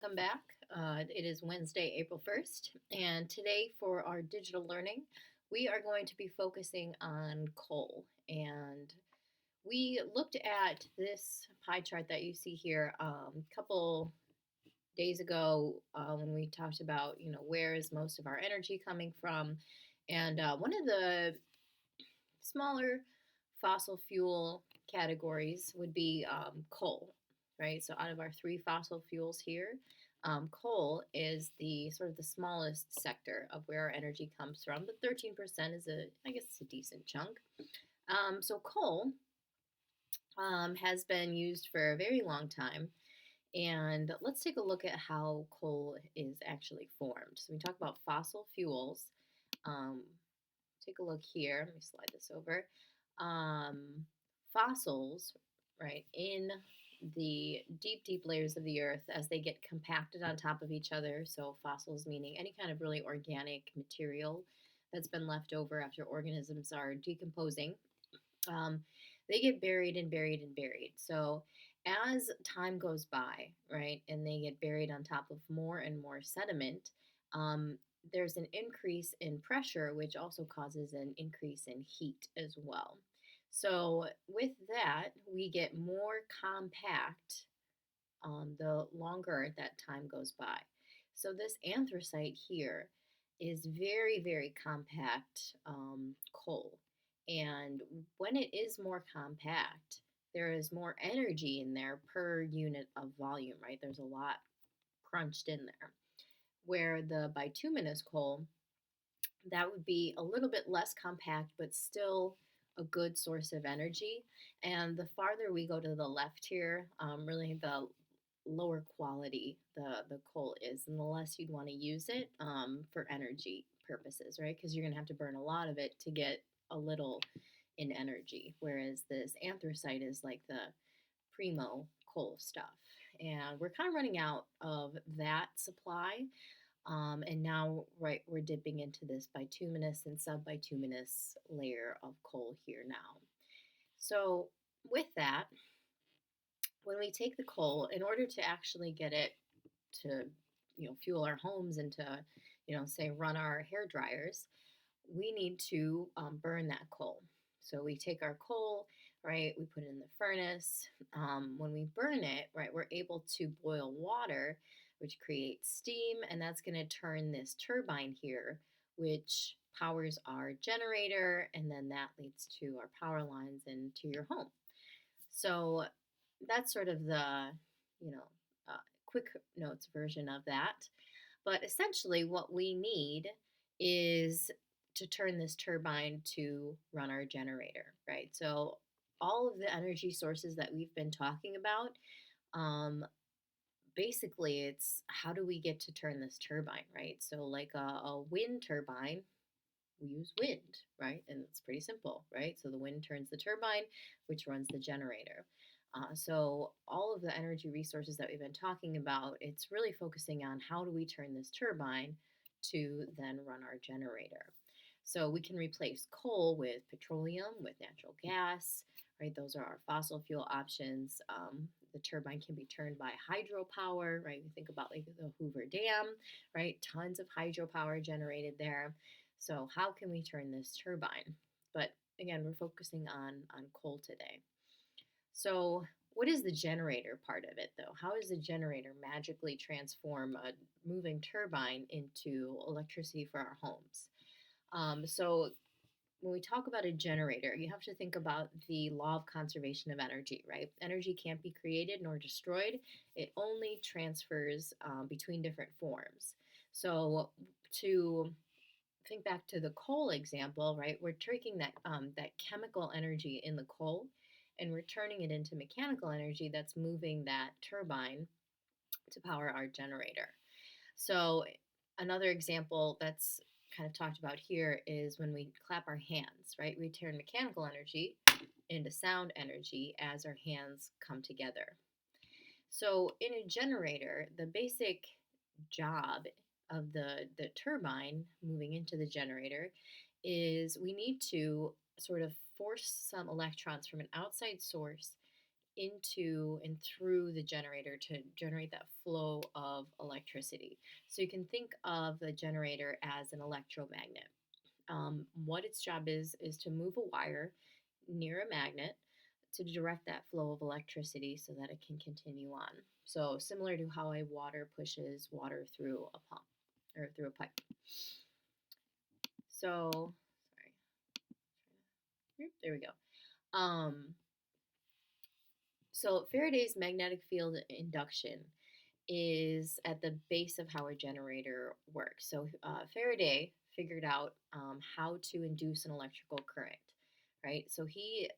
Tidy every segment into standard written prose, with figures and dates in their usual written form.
welcome back. It is Wednesday, April 1st, and today for our digital learning, we are going to be focusing on coal. And we looked at this pie chart that you see here a couple days ago when we talked about, where is most of our energy coming from. And one of the smaller fossil fuel categories would be coal, right? So out of our three fossil fuels here, coal is the sort of the smallest sector of where our energy comes from, but 13% is I guess it's a decent chunk. So coal has been used for a very long time. And let's take a look at how coal is actually formed. So we talk about fossil fuels. Um, Take a look here. Let me slide this over. Um, Fossils, right, in the deep, deep layers of the earth as they get compacted on top of each other. So, fossils meaning any kind of really organic material that's been left over after organisms are decomposing. Um, they get buried and buried and buried. So, as time goes by, right, and they get buried on top of more and more sediment, um, there's an increase in pressure, which also causes an increase in heat as well. So, with that, we get more compact the longer that time goes by. So, this anthracite here is very, very compact coal. And when it is more compact, there is more energy in there per unit of volume, right? There's a lot crunched in there. Where the bituminous coal, that would be a little bit less compact, but still a good source of energy. And the farther we go to the left here, really the lower quality the coal is, and the less you'd want to use it for energy purposes, right? Because you're going to have to burn a lot of it to get a little in energy. Whereas this anthracite is like the primo coal stuff. And we're kind of running out of that supply. And now, right, we're dipping into this bituminous and subbituminous layer of coal here now. So, with that, when we take the coal, in order to actually get it to, fuel our homes and to, say run our hair dryers, we need to burn that coal. So we take our coal, right? We put it in the furnace. When we burn it, right, we're able to boil water, which creates steam, and that's going to turn this turbine here, which powers our generator, and then that leads to our power lines into your home. So that's sort of the, you know, quick notes version of that. But essentially, what we need is to turn this turbine to run our generator, right? So, all of the energy sources that we've been talking about, um, basically, it's how do we get to turn this turbine, right? So, like a wind turbine, we use wind, right? And it's pretty simple, right? So, the wind turns the turbine, which runs the generator. So all of the energy resources that we've been talking about, it's really focusing on how do we turn this turbine to then run our generator. So we can replace coal with petroleum, with natural gas, right? Those are our fossil fuel options. The turbine can be turned by hydropower, right? We think about like the Hoover Dam, right? Tons of hydropower generated there. So how can we turn this turbine? But again, we're focusing on coal today. So, what is the generator part of it, though? How does the generator magically transform a moving turbine into electricity for our homes? So, when we talk about a generator, you have to think about the law of conservation of energy, right? Energy can't be created nor destroyed, it only transfers between different forms. So, to think back to the coal example, right? We're taking that chemical energy in the coal and we're turning it into mechanical energy that's moving that turbine to power our generator. So another example that's kind of talked about here is when we clap our hands, right? We turn mechanical energy into sound energy as our hands come together. So in a generator, the basic job of the turbine moving into the generator is we need to sort of force some electrons from an outside source into and through the generator to generate that flow of electricity. So you can think of the generator as an electromagnet. What its job is to move a wire near a magnet to direct that flow of electricity so that it can continue on. So similar to how a water pushes water through a pump or through a pipe. So sorry, there we go. So Faraday's magnetic field induction is at the base of how a generator works. So Faraday figured out how to induce an electrical current, right? So he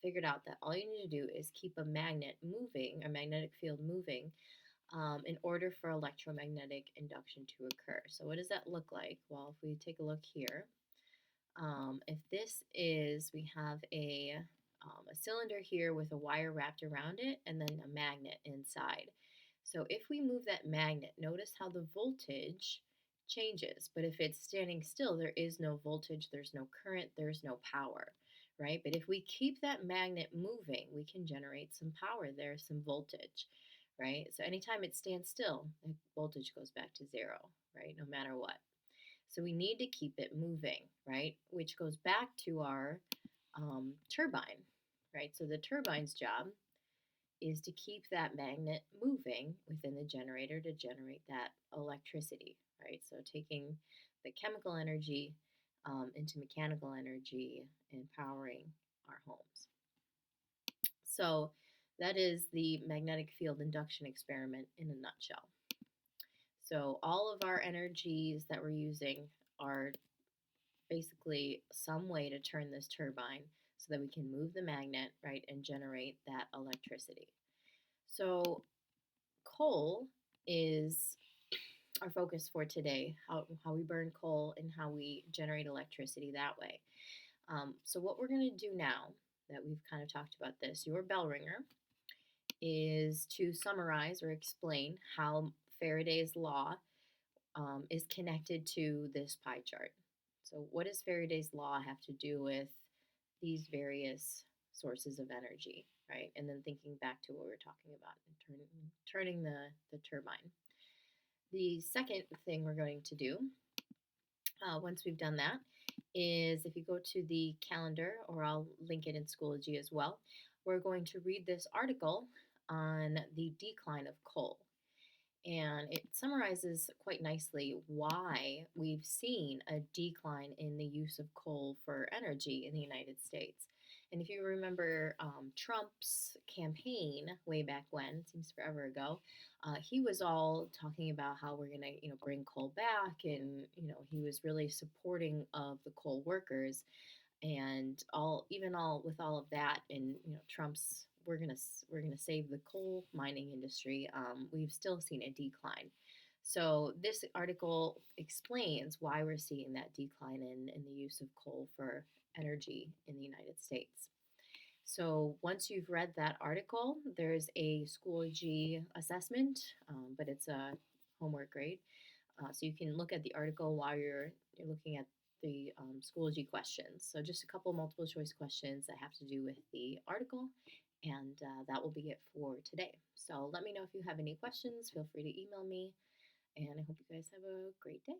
figured out that all you need to do is keep a magnet moving, a magnetic field moving, in order for electromagnetic induction to occur. So what does that look like? Well, if we take a look here, if this is, we have a cylinder here with a wire wrapped around it and then a magnet inside. So if we move that magnet, notice how the voltage changes. But if it's standing still, there is no voltage, there's no current, there's no power, right? But if we keep that magnet moving, we can generate some power there, some voltage, right? So anytime it stands still, the voltage goes back to zero, right? No matter what. So we need to keep it moving, right? Which goes back to our turbine, right? So the turbine's job is to keep that magnet moving within the generator to generate that electricity, right? So taking the chemical energy into mechanical energy and powering our homes. So that is the magnetic field induction experiment in a nutshell. So all of our energies that we're using are basically some way to turn this turbine so that we can move the magnet, right, and generate that electricity. So coal is our focus for today, how we burn coal and how we generate electricity that way. So what we're going to do now that we've kind of talked about this, your bell ringer, is to summarize or explain how Faraday's law is connected to this pie chart. So what does Faraday's law have to do with these various sources of energy, right? And then thinking back to what we were talking about and turning the turbine. The second thing we're going to do, once we've done that, is if you go to the calendar, or I'll link it in Schoology as well, we're going to read this article on the decline of coal. And it summarizes quite nicely why we've seen a decline in the use of coal for energy in the United States. And if you remember Trump's campaign way back when, it seems forever ago, he was all talking about how we're going to, bring coal back, and he was really supporting of the coal workers, and with all of that, and Trump's we're gonna save the coal mining industry. We've still seen a decline. So this article explains why we're seeing that decline in the use of coal for energy in the United States. So once you've read that article, there's a Schoology assessment, but it's a homework grade. So you can look at the article while you're looking at the Schoology questions. So just a couple multiple choice questions that have to do with the article, and that will be it for today. So let me know if you have any questions. Feel free to email me, and I hope you guys have a great day.